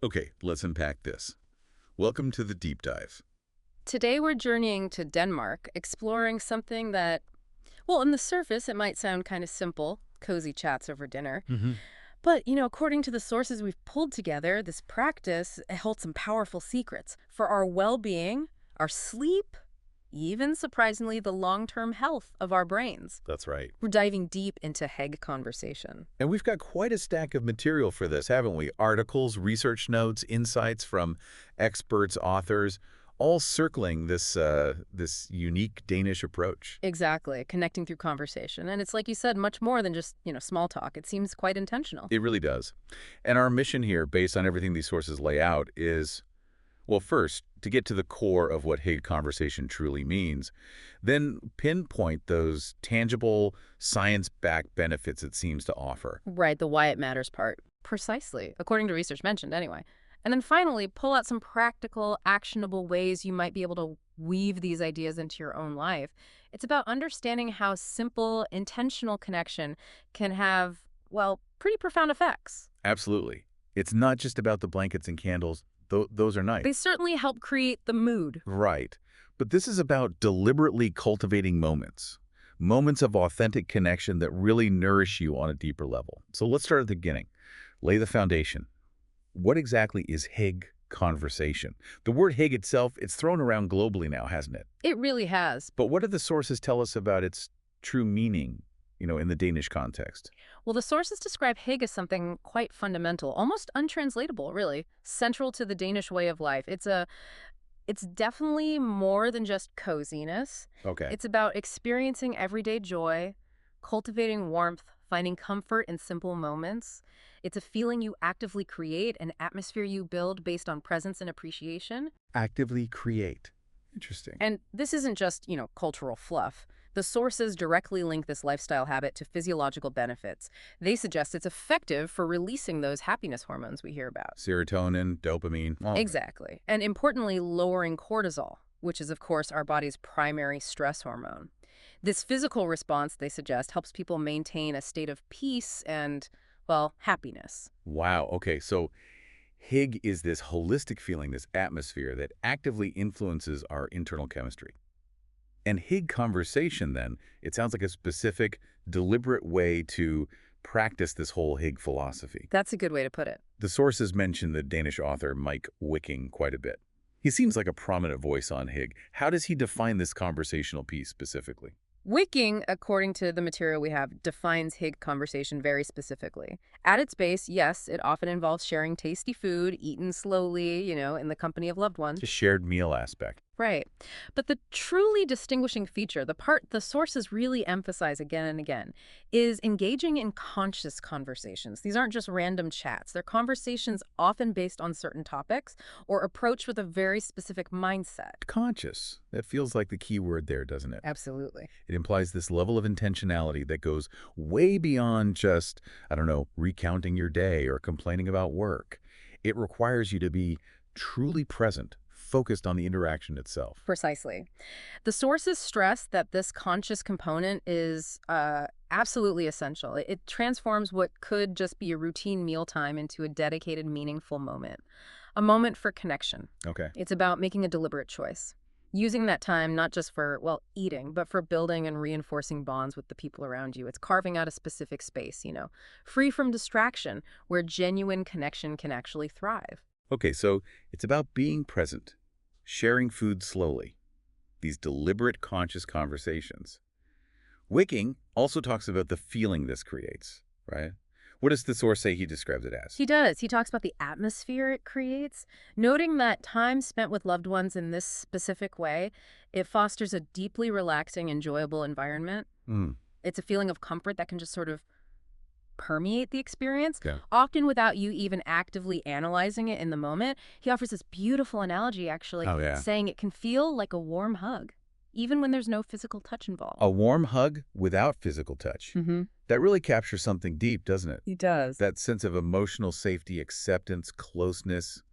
Okay, let's unpack this. Welcome to the deep dive. Today we're journeying to Denmark, exploring something that, well, on the surface it might sound kind of simple, cozy chats over dinner. Hmm. But, according to the sources we've pulled together, this practice holds some powerful secrets for our well-being, our sleep, even surprisingly the long-term health of our brains. That's right. We're diving deep into Hygge conversation. And we've got quite a stack of material for this, haven't we? Articles, research notes, insights from experts, authors, all circling this unique Danish approach. Exactly, connecting through conversation. And it's like you said, much more than just, small talk. It seems quite intentional. It really does. And our mission here, based on everything these sources lay out, is, well, first, to get to the core of what Hygge conversation truly means, then pinpoint those tangible, science-backed benefits it seems to offer. Right, the why it matters part. Precisely, according to research mentioned anyway. And then finally, pull out some practical, actionable ways you might be able to weave these ideas into your own life. It's about understanding how simple, intentional connection can have, well, pretty profound effects. Absolutely. It's not just about the blankets and candles. Those are nice. They certainly help create the mood. Right. But this is about deliberately cultivating moments. Moments of authentic connection that really nourish you on a deeper level. So let's start at the beginning. Lay the foundation. What exactly is Hygge conversation? The word Hygge itself, it's thrown around globally now, hasn't it? It really has. But what do the sources tell us about its true meaning, in the Danish context? Well, the sources describe Hygge as something quite fundamental, almost untranslatable, really, central to the Danish way of life. It's definitely more than just coziness. Okay. It's about experiencing everyday joy, cultivating warmth, finding comfort in simple moments. It's a feeling you actively create, an atmosphere you build based on presence and appreciation. Actively create. Interesting. And this isn't just, cultural fluff. The sources directly link this lifestyle habit to physiological benefits. They suggest it's effective for releasing those happiness hormones we hear about. Serotonin, dopamine, all of it. Exactly. And importantly, lowering cortisol, which is, of course, our body's primary stress hormone. This physical response, they suggest, helps people maintain a state of peace and, well, happiness. Wow. Okay. So Hygge is this holistic feeling, this atmosphere that actively influences our internal chemistry. And Hygge conversation, then, it sounds like a specific, deliberate way to practice this whole Hygge philosophy. That's a good way to put it. The sources mention the Danish author Mike Wicking quite a bit. He seems like a prominent voice on Hygge. How does he define this conversational piece specifically? Wicking, according to the material we have, defines Hygge conversation very specifically. At its base, yes, it often involves sharing tasty food, eaten slowly, in the company of loved ones. The shared meal aspect. Right. But the truly distinguishing feature, the part the sources really emphasize again and again, is engaging in conscious conversations. These aren't just random chats. They're conversations often based on certain topics or approached with a very specific mindset. Conscious. That feels like the key word there, doesn't it? Absolutely. It implies this level of intentionality that goes way beyond just, I don't know, recounting your day or complaining about work. It requires you to be truly present, focused on the interaction itself. Precisely. The sources stress that this conscious component is absolutely essential. It transforms what could just be a routine mealtime into a dedicated, meaningful moment, a moment for connection. Okay. It's about making a deliberate choice, using that time not just for, well, eating, but for building and reinforcing bonds with the people around you. It's carving out a specific space, free from distraction, where genuine connection can actually thrive. Okay, so it's about being present, sharing food slowly, these deliberate, conscious conversations. Wicking also talks about the feeling this creates, right? What does the source say he describes it as? He does. He talks about the atmosphere it creates, noting that time spent with loved ones in this specific way, it fosters a deeply relaxing, enjoyable environment. Mm, It's a feeling of comfort that can just sort of permeate the experience, okay. often without you even actively analyzing it in the moment. He offers this beautiful analogy, actually, Oh, yeah. saying it can feel like a warm hug, even when there's no physical touch involved. A warm hug without physical touch. Mm-hmm. That really captures something deep, doesn't it? He does. That sense of emotional safety, acceptance, closeness,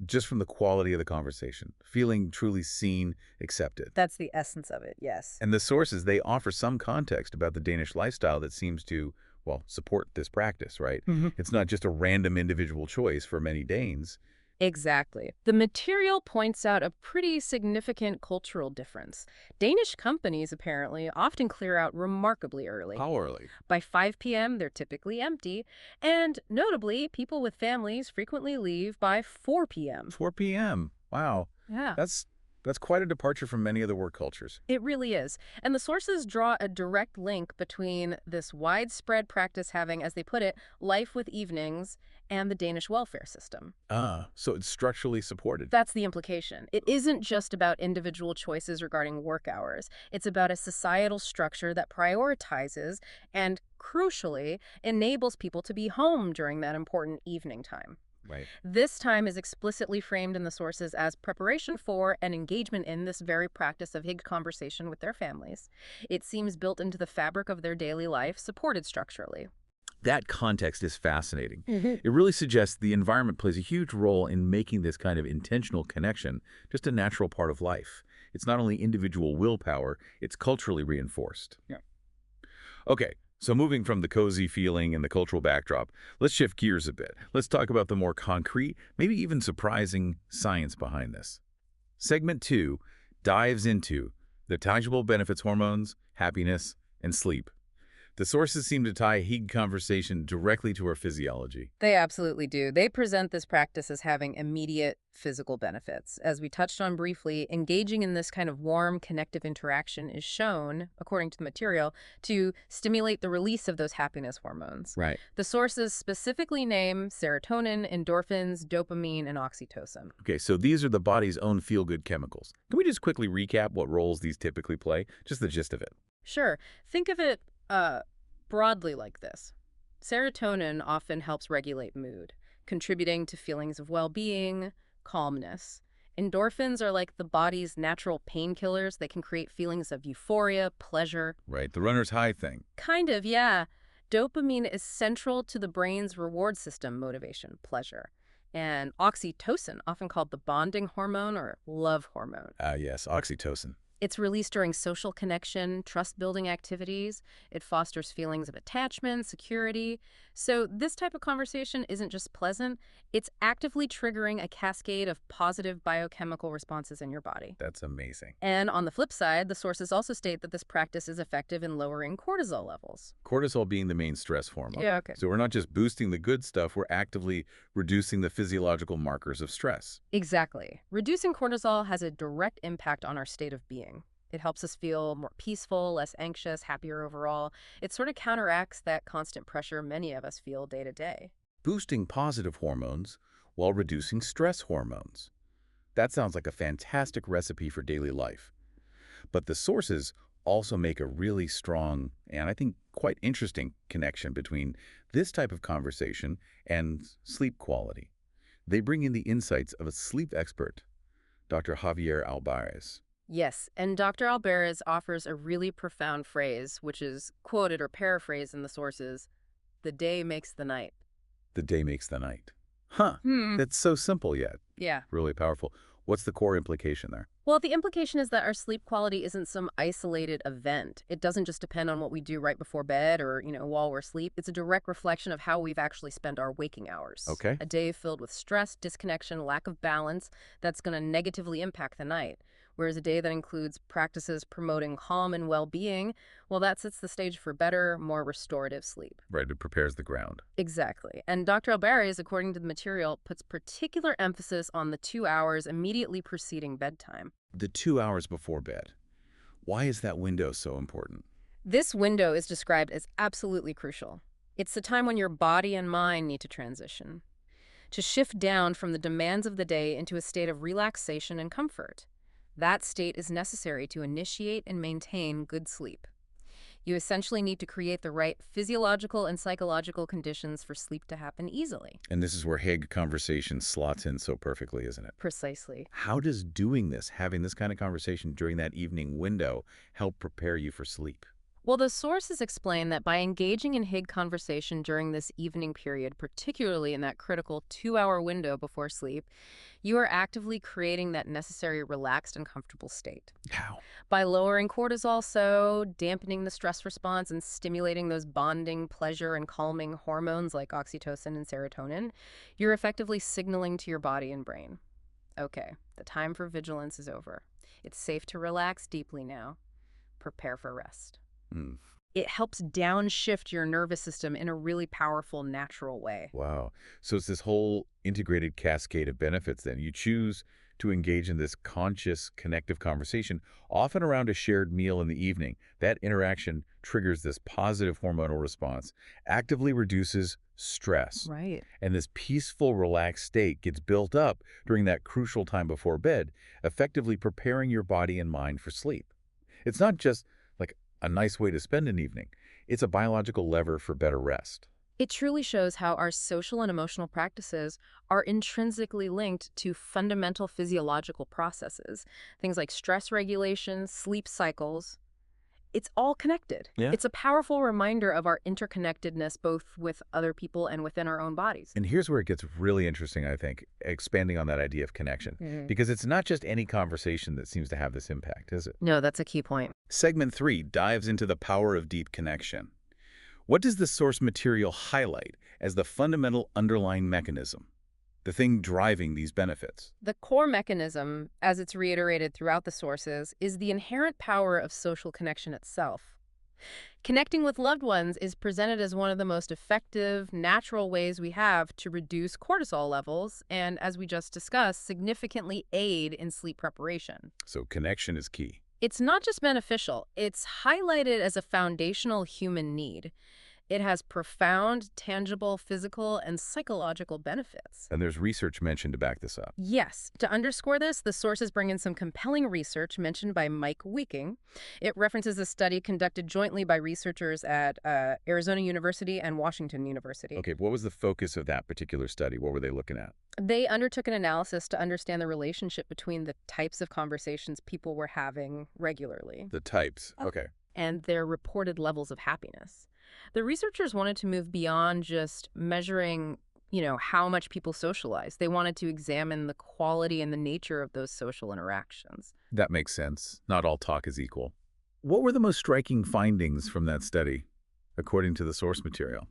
just from the quality of the conversation, feeling truly seen, accepted. That's the essence of it, yes. And the sources, they offer some context about the Danish lifestyle that seems to, well, support this practice, right? Hmm. It's not just a random individual choice for many Danes. Exactly. The material points out a pretty significant cultural difference. Danish companies, apparently, often clear out remarkably early. How early? By 5 p.m., they're typically empty, and notably, people with families frequently leave by 4 p.m. 4 p.m. Wow. Yeah. That's that's quite a departure from many other work cultures. It really is. And the sources draw a direct link between this widespread practice having, as they put it, life with evenings and the Danish welfare system. So it's structurally supported. That's the implication. It isn't just about individual choices regarding work hours. It's about a societal structure that prioritizes and, crucially, enables people to be home during that important evening time. Right. This time is explicitly framed in the sources as preparation for and engagement in this very practice of Hygge conversation with their families. It seems built into the fabric of their daily life, supported structurally. That context is fascinating. Hmm. It really suggests the environment plays a huge role in making this kind of intentional connection just a natural part of life. It's not only individual willpower, it's culturally reinforced. Yeah. Okay, so moving from the cozy feeling and the cultural backdrop, let's shift gears a bit. Let's talk about the more concrete, maybe even surprising science behind this. Segment 2 dives into the tangible benefits hormones, happiness, and sleep. The sources seem to tie Hygge conversation directly to our physiology. They absolutely do. They present this practice as having immediate physical benefits. As we touched on briefly, engaging in this kind of warm, connective interaction is shown, according to the material, to stimulate the release of those happiness hormones. Right. The sources specifically name serotonin, endorphins, dopamine, and oxytocin. Okay, so these are the body's own feel-good chemicals. Can we just quickly recap what roles these typically play? Just the gist of it. Sure. Think of it broadly like this. Serotonin often helps regulate mood, contributing to feelings of well-being, calmness. Endorphins are like the body's natural painkillers. They can create feelings of euphoria, pleasure. Right, the runner's high thing. Kind of, yeah. Dopamine is central to the brain's reward system motivation, pleasure. And oxytocin, often called the bonding hormone or love hormone. Yes, oxytocin. It's released during social connection, trust-building activities. It fosters feelings of attachment, security. So this type of conversation isn't just pleasant, it's actively triggering a cascade of positive biochemical responses in your body. That's amazing. And on the flip side, the sources also state that this practice is effective in lowering cortisol levels. Cortisol being the main stress hormone. Yeah, okay. So we're not just boosting the good stuff, we're actively reducing the physiological markers of stress. Exactly. Reducing cortisol has a direct impact on our state of being. It helps us feel more peaceful, less anxious, happier overall. It sort of counteracts that constant pressure many of us feel day to day. Boosting positive hormones while reducing stress hormones. That sounds like a fantastic recipe for daily life. But the sources also make a really strong and I think quite interesting connection between this type of conversation and sleep quality. They bring in the insights of a sleep expert, Dr. Javier Alvarez. Yes, and Dr. Alvarez offers a really profound phrase, which is quoted or paraphrased in the sources, "The day makes the night." The day makes the night. Huh. That's so simple yet Yeah. really powerful. What's the core implication there? Well, the implication is that our sleep quality isn't some isolated event. It doesn't just depend on what we do right before bed or, while we're asleep. It's a direct reflection of how we've actually spent our waking hours. Okay. A day filled with stress, disconnection, lack of balance, that's going to negatively impact the night. Whereas a day that includes practices promoting calm and well-being, well, that sets the stage for better, more restorative sleep. Right, it prepares the ground. Exactly. And Dr. Alvarez, according to the material, puts particular emphasis on the 2 hours immediately preceding bedtime. The 2 hours before bed. Why is that window so important? This window is described as absolutely crucial. It's the time when your body and mind need to transition, to shift down from the demands of the day into a state of relaxation and comfort. That state is necessary to initiate and maintain good sleep. You essentially need to create the right physiological and psychological conditions for sleep to happen easily. And this is where Hygge conversation slots in so perfectly, isn't it? Precisely. How does doing this, having this kind of conversation during that evening window, help prepare you for sleep? Well, the sources explain that by engaging in Hygge conversation during this evening period, particularly in that critical 2-hour window before sleep, you are actively creating that necessary relaxed and comfortable state. How? By lowering cortisol, so dampening the stress response and stimulating those bonding, pleasure, and calming hormones like oxytocin and serotonin, you're effectively signaling to your body and brain, okay, the time for vigilance is over. It's safe to relax deeply now. Prepare for rest. Hmm. It helps downshift your nervous system in a really powerful, natural way. Wow. So it's this whole integrated cascade of benefits then. You choose to engage in this conscious, connective conversation, often around a shared meal in the evening. That interaction triggers this positive hormonal response, actively reduces stress. Right. And this peaceful, relaxed state gets built up during that crucial time before bed, effectively preparing your body and mind for sleep. It's not just like a nice way to spend an evening. It's a biological lever for better rest. It truly shows how our social and emotional practices are intrinsically linked to fundamental physiological processes. Things like stress regulation, sleep cycles. It's all connected. Yeah. It's a powerful reminder of our interconnectedness both with other people and within our own bodies. And here's where it gets really interesting, I think, expanding on that idea of connection. Because it's not just any conversation that seems to have this impact, is it? No, that's a key point. Segment 3 dives into the power of deep connection. What does the source material highlight as the fundamental underlying mechanism, the thing driving these benefits? The core mechanism, as it's reiterated throughout the sources, is the inherent power of social connection itself. Connecting with loved ones is presented as one of the most effective, natural ways we have to reduce cortisol levels and, as we just discussed, significantly aid in sleep preparation. So connection is key. It's not just beneficial, it's highlighted as a foundational human need. It has profound, tangible, physical, and psychological benefits. And there's research mentioned to back this up. Yes. To underscore this, the sources bring in some compelling research mentioned by Mike Weeking. It references a study conducted jointly by researchers at Arizona University and Washington University. Okay, what was the focus of that particular study? What were they looking at? They undertook an analysis to understand the relationship between the types of conversations people were having regularly. The types. Okay. And their reported levels of happiness. The researchers wanted to move beyond just measuring, how much people socialize. They wanted to examine the quality and the nature of those social interactions. That makes sense. Not all talk is equal. What were the most striking findings from that study, according to the source material?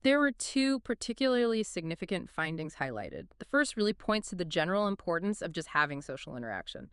There were two particularly significant findings highlighted. The first really points to the general importance of just having social interaction.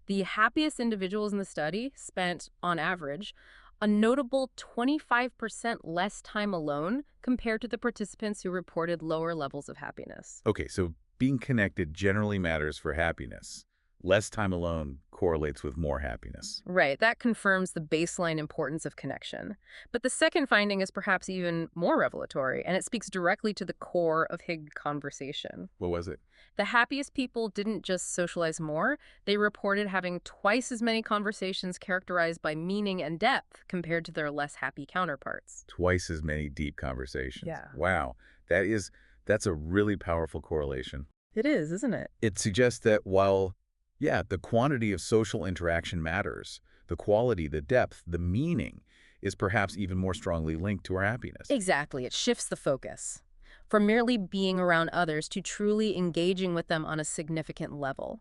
The happiest individuals in the study spent, on average, a notable 25% less time alone compared to the participants who reported lower levels of happiness. Okay, so being connected generally matters for happiness. Less time alone correlates with more happiness. Right, that confirms the baseline importance of connection. But the second finding is perhaps even more revelatory, and it speaks directly to the core of Hygge conversation. What was it? The happiest people didn't just socialize more, they reported having twice as many conversations characterized by meaning and depth compared to their less happy counterparts. Twice as many deep conversations. Yeah. Wow, that's a really powerful correlation. It is, isn't it? It suggests that while the quantity of social interaction matters, the quality, the depth, the meaning is perhaps even more strongly linked to our happiness. Exactly. It shifts the focus from merely being around others to truly engaging with them on a significant level.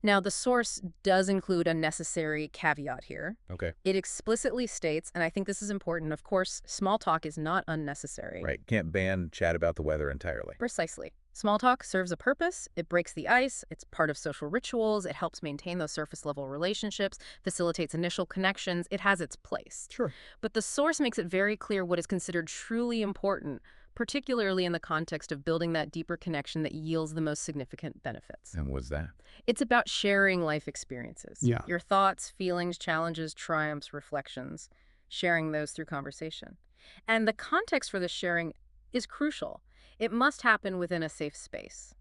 Now, the source does include a necessary caveat here. Okay. It explicitly states, and I think this is important, of course, small talk is not unnecessary. Right. Can't ban chat about the weather entirely. Precisely. Small talk serves a purpose. It breaks the ice. It's part of social rituals. It helps maintain those surface-level relationships, facilitates initial connections. It has its place. Sure. But the source makes it very clear what is considered truly important, particularly in the context of building that deeper connection that yields the most significant benefits. And what's that? It's about sharing life experiences. Yeah. Your thoughts, feelings, challenges, triumphs, reflections, sharing those through conversation. And the context for this sharing is crucial. It must happen within a safe space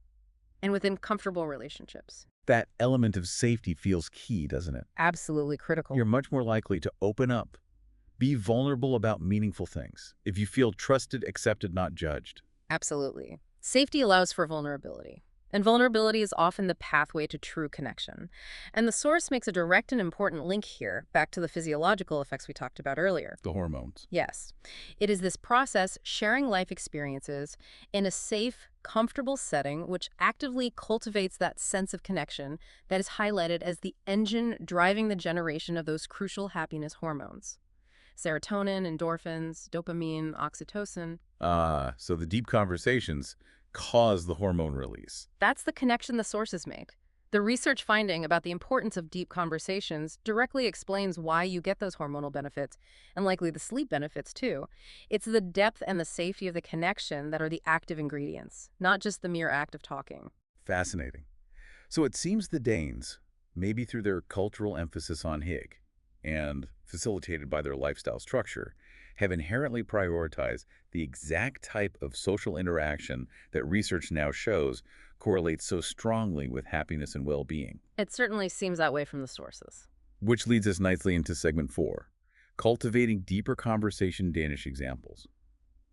and within comfortable relationships. That element of safety feels key, doesn't it? Absolutely critical. You're much more likely to open up, be vulnerable about meaningful things, if you feel trusted, accepted, not judged. Absolutely. Safety allows for vulnerability. And vulnerability is often the pathway to true connection. And the source makes a direct and important link here, back to the physiological effects we talked about earlier. The hormones. Yes. It is this process, sharing life experiences in a safe, comfortable setting, which actively cultivates that sense of connection that is highlighted as the engine driving the generation of those crucial happiness hormones. Serotonin, endorphins, dopamine, oxytocin. So the deep conversations cause the hormone release. That's the connection the sources make. The research finding about the importance of deep conversations directly explains why you get those hormonal benefits, and likely the sleep benefits too. It's the depth and the safety of the connection that are the active ingredients, not just the mere act of talking. Fascinating. So it seems the Danes, maybe through their cultural emphasis on Hygge and facilitated by their lifestyle structure, have inherently prioritized the exact type of social interaction that research now shows correlates so strongly with happiness and well-being. It certainly seems that way from the sources. Which leads us nicely into segment 4, cultivating deeper conversation Danish examples.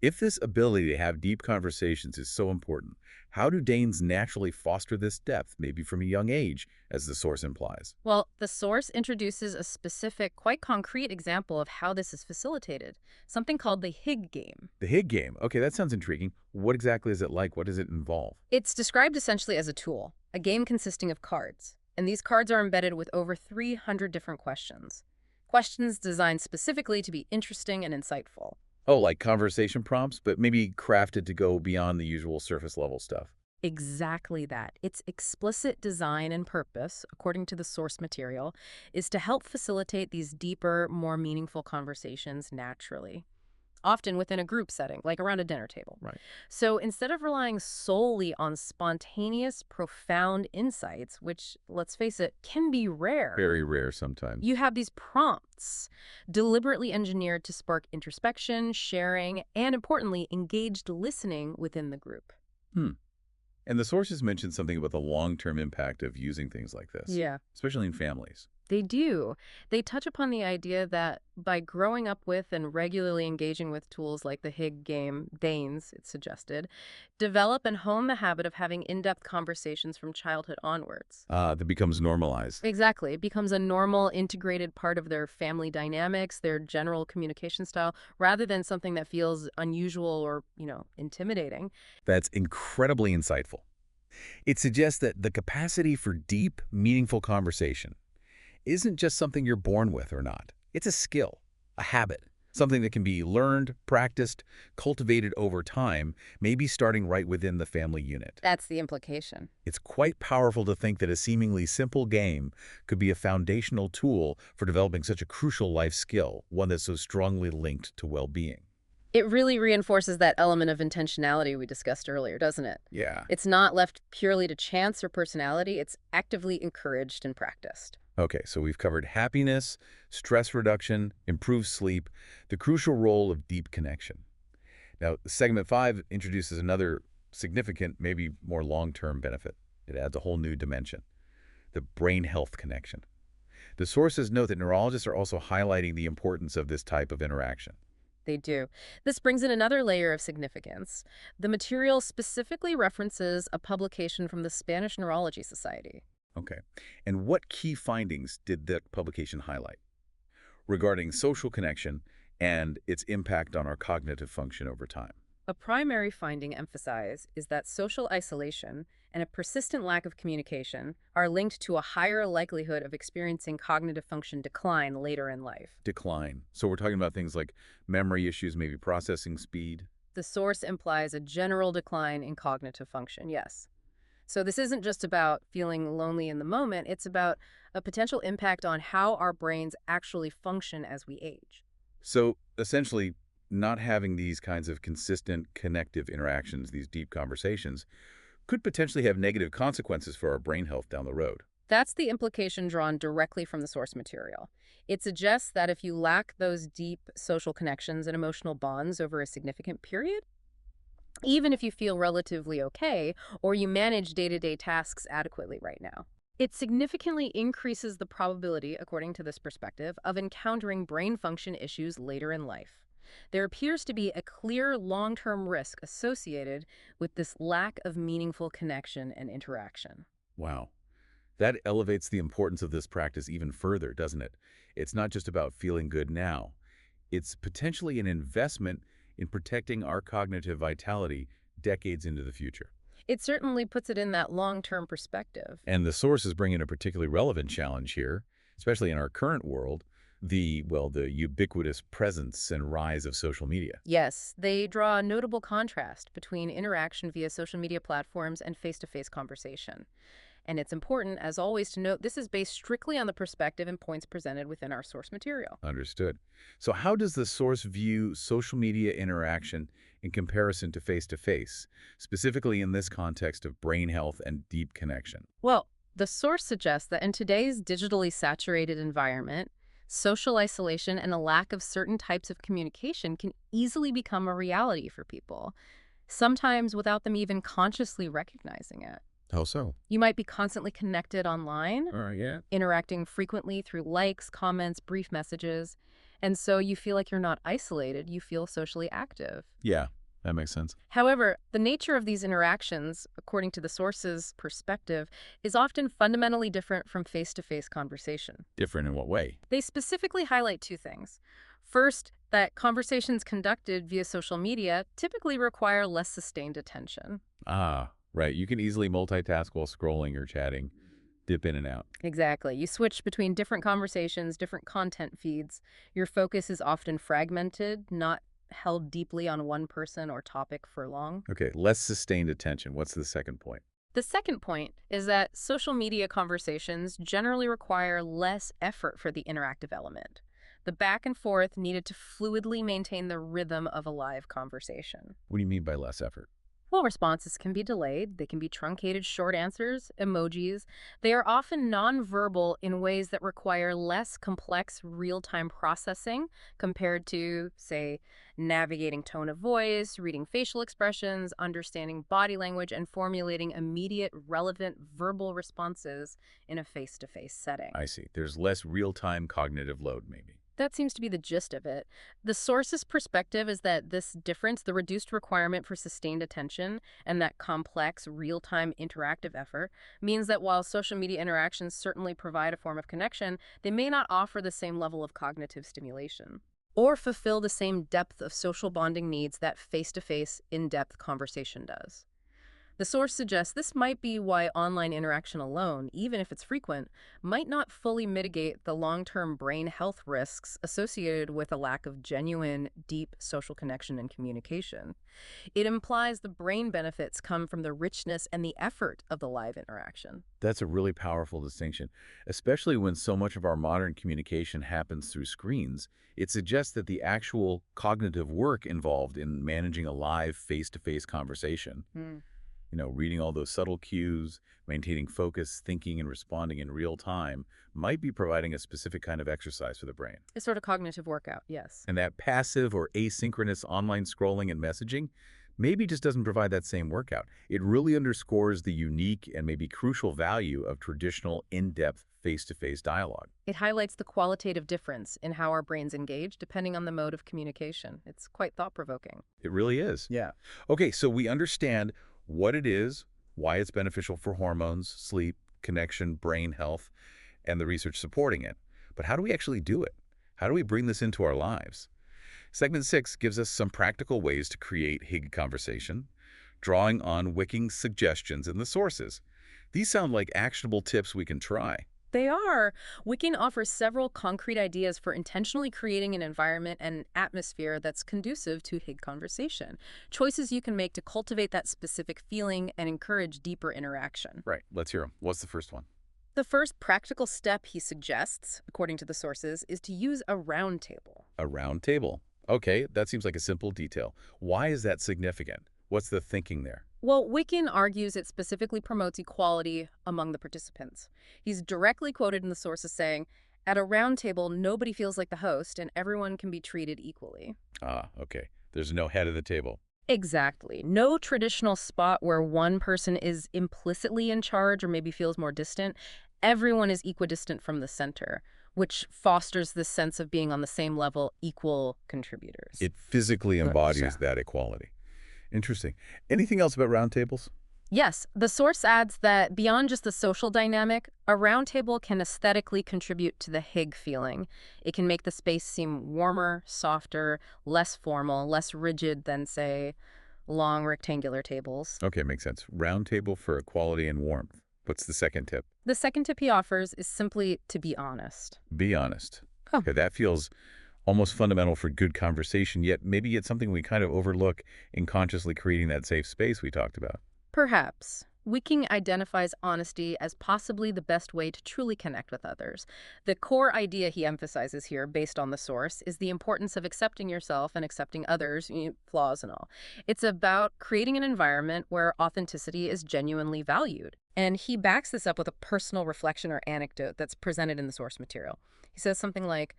If this ability to have deep conversations is so important, how do Danes naturally foster this depth, maybe from a young age, as the source implies? Well, the source introduces a specific, quite concrete example of how this is facilitated, something called the Hygge game. The Hygge game. Okay, that sounds intriguing. What exactly is it like? What does it involve? It's described essentially as a tool, a game consisting of cards. And these cards are embedded with over 300 different questions. Questions designed specifically to be interesting and insightful. Oh, like conversation prompts, but maybe crafted to go beyond the usual surface level stuff. Exactly that. Its explicit design and purpose, according to the source material, is to help facilitate these deeper, more meaningful conversations naturally, often within a group setting, like around a dinner table. Right. So instead of relying solely on spontaneous, profound insights, which, let's face it, can be rare, Very rare sometimes. you have these prompts deliberately engineered to spark introspection, sharing, and importantly, engaged listening within the group. Hmm. And the sources mentioned something about the long-term impact of using things like this, Yeah. especially in families. They do. They touch upon the idea that by growing up with and regularly engaging with tools like the Hygge game, Danes, it's suggested, develop and hone the habit of having in-depth conversations from childhood onwards. That becomes normalized. Exactly. It becomes a normal, integrated part of their family dynamics, their general communication style, rather than something that feels unusual or, intimidating. That's incredibly insightful. It suggests that the capacity for deep, meaningful conversation isn't just something you're born with or not. It's a skill, a habit, something that can be learned, practiced, cultivated over time, maybe starting right within the family unit. That's the implication. It's quite powerful to think that a seemingly simple game could be a foundational tool for developing such a crucial life skill, one that's so strongly linked to well-being. It really reinforces that element of intentionality we discussed earlier, doesn't it? Yeah. It's not left purely to chance or personality. It's actively encouraged and practiced. Okay, so we've covered happiness, stress reduction, improved sleep, the crucial role of deep connection. Now, segment 5 introduces another significant, maybe more long-term benefit. It adds a whole new dimension, the brain health connection. The sources note that neurologists are also highlighting the importance of this type of interaction. They do. This brings in another layer of significance. The material specifically references a publication from the Spanish Neurology Society. Okay, and what key findings did that publication highlight regarding social connection and its impact on our cognitive function over time? A primary finding emphasized is that social isolation and a persistent lack of communication are linked to a higher likelihood of experiencing cognitive function decline later in life. Decline. So we're talking about things like memory issues, maybe processing speed. The source implies a general decline in cognitive function, yes. So this isn't just about feeling lonely in the moment, it's about a potential impact on how our brains actually function as we age. So essentially, not having these kinds of consistent connective interactions, these deep conversations, could potentially have negative consequences for our brain health down the road. That's the implication drawn directly from the source material. It suggests that if you lack those deep social connections and emotional bonds over a significant period, even if you feel relatively okay or you manage day-to-day tasks adequately right now, it significantly increases the probability, according to this perspective, of encountering brain function issues later in life. there appears to be a clear long-term risk associated with this lack of meaningful connection and interaction. Wow. That elevates the importance of this practice even further, doesn't it? It's not just about feeling good now. It's potentially an investment in protecting our cognitive vitality decades into the future. It certainly puts it in that long-term perspective. And the sources bring in a particularly relevant challenge here, especially in our current world, the ubiquitous presence and rise of social media. Yes, they draw a notable contrast between interaction via social media platforms and face-to-face conversation. And it's important, as always, to note this is based strictly on the perspective and points presented within our source material. Understood. So how does the source view social media interaction in comparison to face-to-face, specifically in this context of brain health and deep connection? Well, the source suggests that in today's digitally saturated environment, social isolation and a lack of certain types of communication can easily become a reality for people, sometimes without them even consciously recognizing it. How so? You might be constantly connected online, Yeah. interacting frequently through likes, comments, brief messages, and so you feel like you're not isolated, you feel socially active. Yeah, that makes sense. However, the nature of these interactions, according to the source's perspective, is often fundamentally different from face-to-face conversation. Different in what way? They specifically highlight two things. First, that conversations conducted via social media typically require less sustained attention. Ah, right. You can easily multitask while scrolling or chatting, dip in and out. Exactly. You switch between different conversations, different content feeds. Your focus is often fragmented, not held deeply on one person or topic for long. Okay, less sustained attention. What's the second point? The second point is that social media conversations generally require less effort for the interactive element. The back and forth needed to fluidly maintain the rhythm of a live conversation. What do you mean by less effort? Well, responses can be delayed. They can be truncated short answers, emojis. They are often nonverbal in ways that require less complex real-time processing compared to, say, navigating tone of voice, reading facial expressions, understanding body language, and formulating immediate, relevant verbal responses in a face-to-face setting. I see. There's less real-time cognitive load, maybe. That seems to be the gist of it. The source's perspective is that this difference, the reduced requirement for sustained attention and that complex, real-time interactive effort, means that while social media interactions certainly provide a form of connection, they may not offer the same level of cognitive stimulation or fulfill the same depth of social bonding needs that face-to-face, in-depth conversation does. The source suggests this might be why online interaction alone, even if it's frequent, might not fully mitigate the long-term brain health risks associated with a lack of genuine, deep social connection and communication. It implies the brain benefits come from the richness and the effort of the live interaction. That's a really powerful distinction, especially when so much of our modern communication happens through screens. It suggests that the actual cognitive work involved in managing a live face-to-face conversation, reading all those subtle cues, maintaining focus, thinking and responding in real time, might be providing a specific kind of exercise for the brain. A sort of cognitive workout, yes. And that passive or asynchronous online scrolling and messaging maybe just doesn't provide that same workout. It really underscores the unique and maybe crucial value of traditional in-depth face-to-face dialogue. It highlights the qualitative difference in how our brains engage depending on the mode of communication. It's quite thought-provoking. It really is. Yeah. Okay, so we understand what it is, why it's beneficial for hormones, sleep, connection, brain health, and the research supporting it. But how do we actually do it? How do we bring this into our lives? Segment 6 gives us some practical ways to create Hygge conversation, drawing on Wicking's suggestions in the sources. These sound like actionable tips we can try. They are. Wicking offers several concrete ideas for intentionally creating an environment and atmosphere that's conducive to Hygge conversation. Choices you can make to cultivate that specific feeling and encourage deeper interaction. Right. Let's hear them. What's the first one? The first practical step he suggests, according to the sources, is to use a round table. A round table. Okay, that seems like a simple detail. Why is that significant? What's the thinking there? Well, Wicking argues it specifically promotes equality among the participants. He's directly quoted in the sources saying, "At a round table, nobody feels like the host and everyone can be treated equally." Ah, okay. There's no head of the table. Exactly. No traditional spot where one person is implicitly in charge or maybe feels more distant. Everyone is equidistant from the center. which fosters this sense of being on the same level, equal contributors. It physically embodies Sure. that equality. Interesting. Anything else about roundtables? Yes, the source adds that beyond just the social dynamic, a roundtable can aesthetically contribute to the Hygge feeling. It can make the space seem warmer, softer, less formal, less rigid than, say, long rectangular tables. Okay, makes sense. Roundtable for equality and warmth. What's the second tip? The second tip he offers is simply to be honest. Be honest. Oh. Okay, that feels almost fundamental for good conversation, yet maybe it's something we kind of overlook in consciously creating that safe space we talked about. Perhaps. Wicking identifies honesty as possibly the best way to truly connect with others. The core idea he emphasizes here, based on the source, is the importance of accepting yourself and accepting others, flaws and all. It's about creating an environment where authenticity is genuinely valued. And he backs this up with a personal reflection or anecdote that's presented in the source material. He says something like,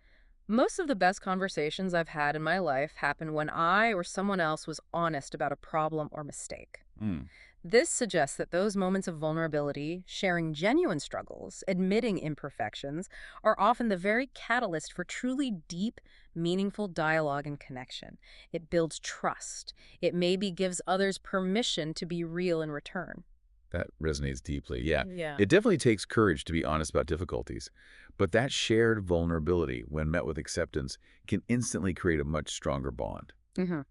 "Most of the best conversations I've had in my life happen when I or someone else was honest about a problem or mistake." Mm. This suggests that those moments of vulnerability, sharing genuine struggles, admitting imperfections, are often the very catalyst for truly deep, meaningful dialogue and connection. It builds trust. It maybe gives others permission to be real in return. That resonates deeply. Yeah. Yeah. It definitely takes courage to be honest about difficulties, but that shared vulnerability, when met with acceptance, can instantly create a much stronger bond. hmm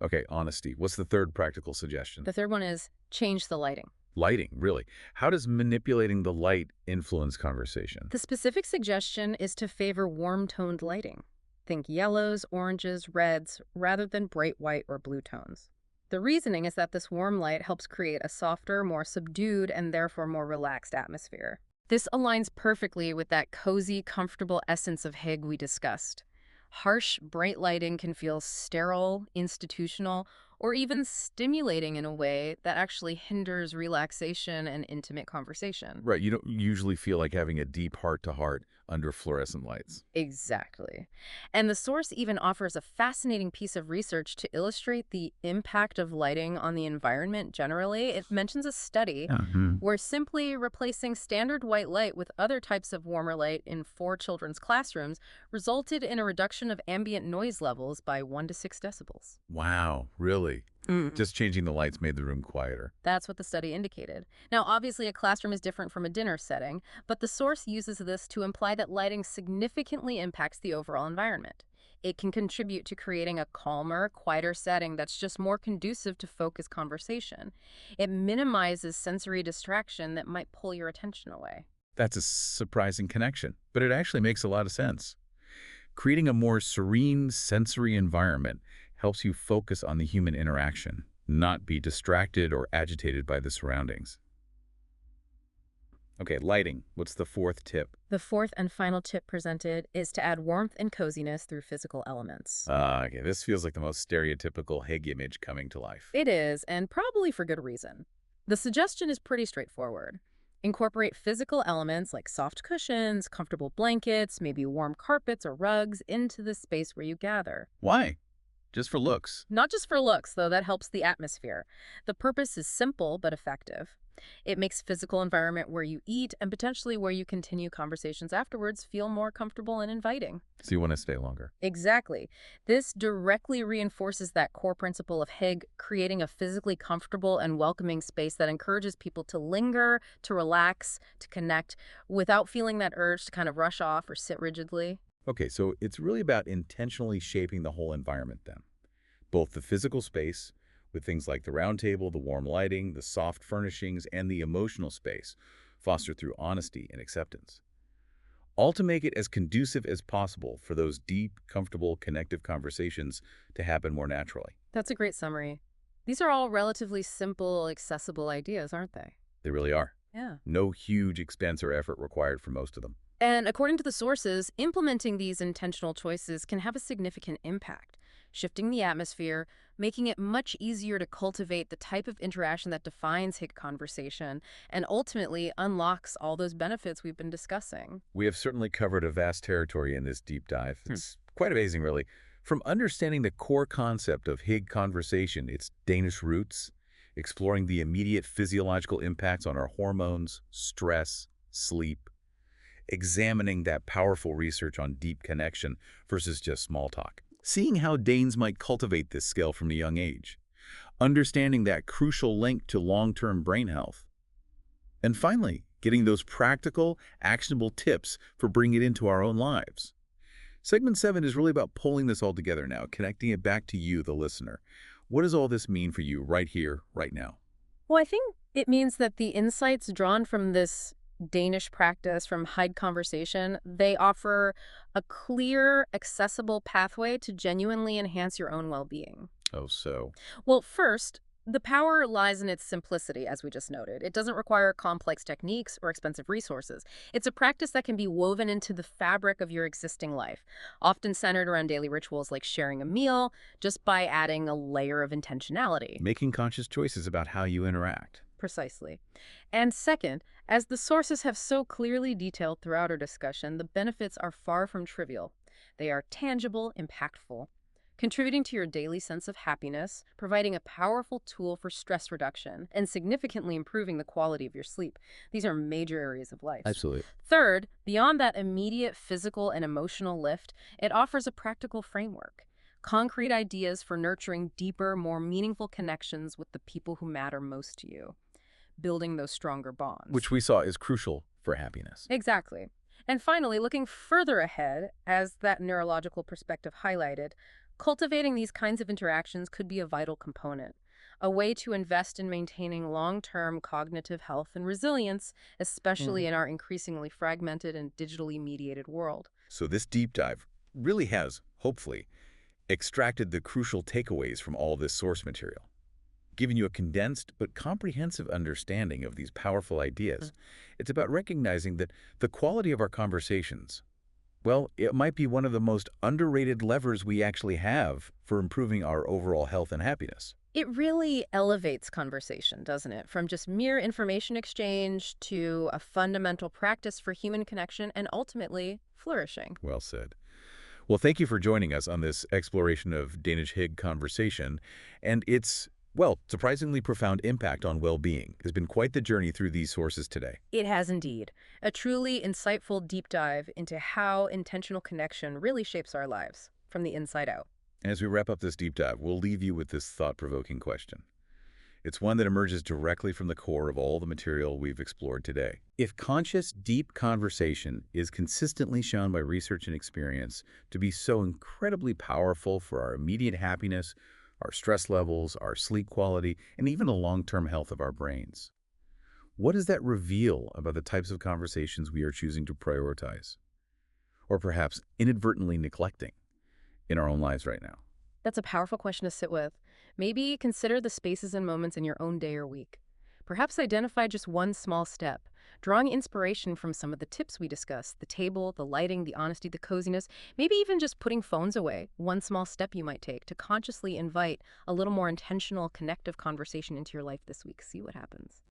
Okay, honesty. What's the third practical suggestion? The third one is change the lighting. Lighting, really. How does manipulating the light influence conversation? The specific suggestion is to favor warm-toned lighting. Think yellows, oranges, reds, rather than bright white or blue tones. The reasoning is that this warm light helps create a softer, more subdued, and therefore more relaxed atmosphere. This aligns perfectly with that cozy, comfortable essence of Hygge we discussed. Harsh, bright lighting can feel sterile, institutional, or even stimulating in a way that actually hinders relaxation and intimate conversation. Right, you don't usually feel like having a deep heart-to-heart under fluorescent lights. Exactly. And the source even offers a fascinating piece of research to illustrate the impact of lighting on the environment generally. It mentions a study where simply replacing standard white light with other types of warmer light in 4 children's classrooms resulted in a reduction of ambient noise levels by 1 to 6 decibels. Wow, really? Mm. Just changing the lights made the room quieter. That's what the study indicated. Now, obviously, a classroom is different from a dinner setting, but the source uses this to imply that lighting significantly impacts the overall environment. It can contribute to creating a calmer, quieter setting that's just more conducive to focused conversation. It minimizes sensory distraction that might pull your attention away. That's a surprising connection, but it actually makes a lot of sense. Creating a more serene sensory environment helps you focus on the human interaction, not be distracted or agitated by the surroundings. Okay, lighting. What's the fourth tip? The fourth and final tip presented is to add warmth and coziness through physical elements. Okay, this feels like the most stereotypical Hygge image coming to life. It is, and probably for good reason. The suggestion is pretty straightforward. Incorporate physical elements like soft cushions, comfortable blankets, maybe warm carpets or rugs into the space where you gather. Why? Just for looks. Not just for looks, though, that helps the atmosphere. The purpose is simple but effective. It makes physical environment where you eat and potentially where you continue conversations afterwards feel more comfortable and inviting. So you want to stay longer. Exactly. This directly reinforces that core principle of Hygge, creating a physically comfortable and welcoming space that encourages people to linger, to relax, to connect, without feeling that urge to kind of rush off or sit rigidly. Okay, so it's really about intentionally shaping the whole environment then. Both the physical space, with things like the round table, the warm lighting, the soft furnishings, and the emotional space, fostered through honesty and acceptance. All to make it as conducive as possible for those deep, comfortable, connective conversations to happen more naturally. That's a great summary. These are all relatively simple, accessible ideas, aren't they? They really are. Yeah. No huge expense or effort required for most of them. And according to the sources, implementing these intentional choices can have a significant impact, shifting the atmosphere, making it much easier to cultivate the type of interaction that defines Hygge conversation, and ultimately unlocks all those benefits we've been discussing. We have certainly covered a vast territory in this deep dive. It's quite amazing, really. From understanding the core concept of Hygge conversation, its Danish roots, exploring the immediate physiological impacts on our hormones, stress, sleep, examining that powerful research on deep connection versus just small talk. Seeing how Danes might cultivate this skill from a young age. Understanding that crucial link to long-term brain health. And finally, getting those practical, actionable tips for bringing it into our own lives. Segment 7 is really about pulling this all together now, connecting it back to you, the listener. What does all this mean for you right here, right now? Well, I think it means that the insights drawn from this Danish practice, from Hygge conversation, they offer a clear, accessible pathway to genuinely enhance your own well-being. Oh, so. Well, first, the power lies in its simplicity, as we just noted. It doesn't require complex techniques or expensive resources. It's a practice that can be woven into the fabric of your existing life, often centered around daily rituals like sharing a meal, just by adding a layer of intentionality. Making conscious choices about how you interact. Precisely. And second, as the sources have so clearly detailed throughout our discussion, the benefits are far from trivial. They are tangible, impactful, contributing to your daily sense of happiness, providing a powerful tool for stress reduction, and significantly improving the quality of your sleep. These are major areas of life. Absolutely. Third, beyond that immediate physical and emotional lift, it offers a practical framework. Concrete ideas for nurturing deeper, more meaningful connections with the people who matter most to you, building those stronger bonds. Which we saw is crucial for happiness. Exactly. And finally, looking further ahead, as that neurological perspective highlighted, cultivating these kinds of interactions could be a vital component, a way to invest in maintaining long-term cognitive health and resilience, especially in our increasingly fragmented and digitally mediated world. So this deep dive really has, hopefully, extracted the crucial takeaways from all this source material, giving you a condensed but comprehensive understanding of these powerful ideas. It's about recognizing that the quality of our conversations, well, it might be one of the most underrated levers we actually have for improving our overall health and happiness. It really elevates conversation, doesn't it? From just mere information exchange to a fundamental practice for human connection and ultimately flourishing. Well said. Well, thank you for joining us on this exploration of Danish Hygge conversation and its, well, surprisingly profound impact on well-being. It's been quite the journey through these sources today. It has indeed. A truly insightful deep dive into how intentional connection really shapes our lives from the inside out. And as we wrap up this deep dive, we'll leave you with this thought-provoking question. It's one that emerges directly from the core of all the material we've explored today. If conscious, deep conversation is consistently shown by research and experience to be so incredibly powerful for our immediate happiness, our stress levels, our sleep quality, and even the long-term health of our brains, what does that reveal about the types of conversations we are choosing to prioritize? Or perhaps inadvertently neglecting in our own lives right now? That's a powerful question to sit with. Maybe consider the spaces and moments in your own day or week. Perhaps identify just one small step, drawing inspiration from some of the tips we discussed, the table, the lighting, the honesty, the coziness, maybe even just putting phones away, one small step you might take to consciously invite a little more intentional, connective conversation into your life this week. See what happens.